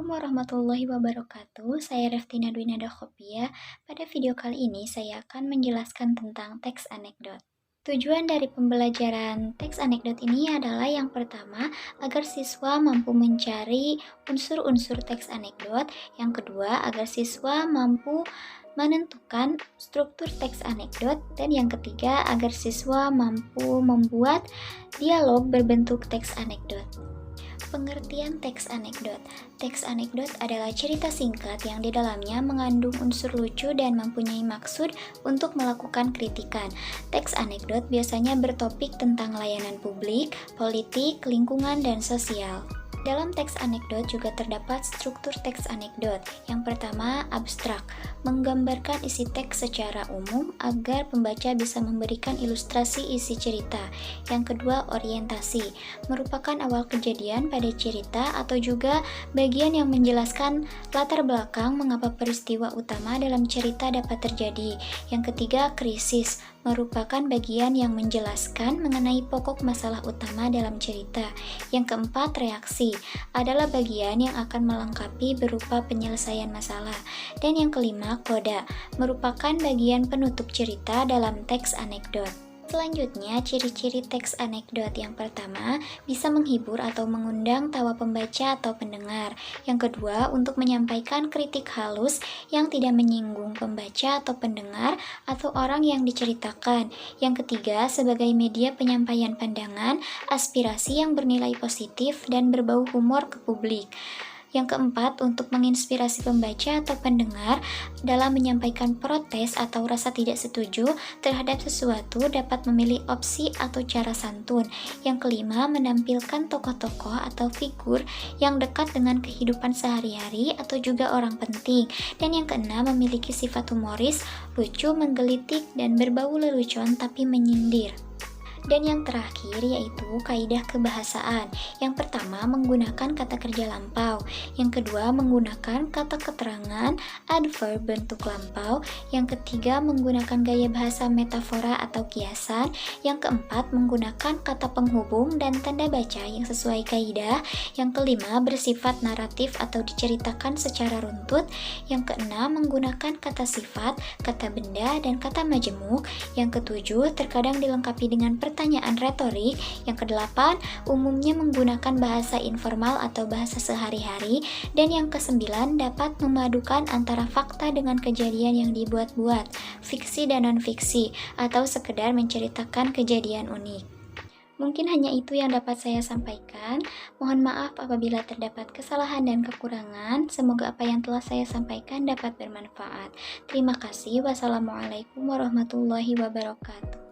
Warahmatullahi Wabarakatuh. Saya Reftina Dwinada Khopia. Pada video kali ini saya akan menjelaskan tentang teks anekdot. Tujuan dari pembelajaran teks anekdot ini adalah yang pertama, agar siswa mampu mencari unsur-unsur teks anekdot. Yang kedua, agar siswa mampu menentukan struktur teks anekdot. Dan yang ketiga, agar siswa mampu membuat dialog berbentuk teks anekdot. Pengertian teks anekdot. Teks anekdot adalah cerita singkat yang di dalamnya mengandung unsur lucu dan mempunyai maksud untuk melakukan kritikan. Teks anekdot biasanya bertopik tentang layanan publik, politik, lingkungan, dan sosial. Dalam teks anekdot juga terdapat struktur teks anekdot. Yang pertama, abstrak, menggambarkan isi teks secara umum agar pembaca bisa memberikan ilustrasi isi cerita. Yang kedua, orientasi, merupakan awal kejadian pada cerita atau juga bagian yang menjelaskan latar belakang mengapa peristiwa utama dalam cerita dapat terjadi. Yang ketiga, krisis, merupakan bagian yang menjelaskan mengenai pokok masalah utama dalam cerita. Yang keempat, reaksi, adalah bagian yang akan melengkapi berupa penyelesaian masalah. Dan yang kelima, koda, merupakan bagian penutup cerita dalam teks anekdot. Selanjutnya, ciri-ciri teks anekdot. Yang pertama, bisa menghibur atau mengundang tawa pembaca atau pendengar. Yang kedua, untuk menyampaikan kritik halus yang tidak menyinggung pembaca atau pendengar atau orang yang diceritakan. Yang ketiga, sebagai media penyampaian pandangan, aspirasi yang bernilai positif dan berbau humor ke publik. Yang keempat, untuk menginspirasi pembaca atau pendengar dalam menyampaikan protes atau rasa tidak setuju terhadap sesuatu dapat memilih opsi atau cara santun. Yang kelima, menampilkan tokoh-tokoh atau figur yang dekat dengan kehidupan sehari-hari atau juga orang penting. Dan yang keenam, memiliki sifat humoris, lucu, menggelitik, dan berbau lelucon tapi menyindir. Dan yang terakhir yaitu kaidah kebahasaan. Yang pertama, menggunakan kata kerja lampau. Yang kedua, menggunakan kata keterangan adverb bentuk lampau. Yang ketiga, menggunakan gaya bahasa metafora atau kiasan. Yang keempat, menggunakan kata penghubung dan tanda baca yang sesuai kaidah. Yang kelima, bersifat naratif atau diceritakan secara runtut. Yang keenam, menggunakan kata sifat, kata benda, dan kata majemuk. Yang ketujuh, terkadang dilengkapi dengan pertanyaan retorik. Yang kedelapan, umumnya menggunakan bahasa informal atau bahasa sehari-hari. Dan yang kesembilan, dapat memadukan antara fakta dengan kejadian yang dibuat-buat, fiksi dan non-fiksi, atau sekedar menceritakan kejadian unik. Mungkin hanya itu yang dapat saya sampaikan. Mohon maaf apabila terdapat kesalahan dan kekurangan. Semoga apa yang telah saya sampaikan dapat bermanfaat. Terima kasih. Wassalamualaikum warahmatullahi wabarakatuh.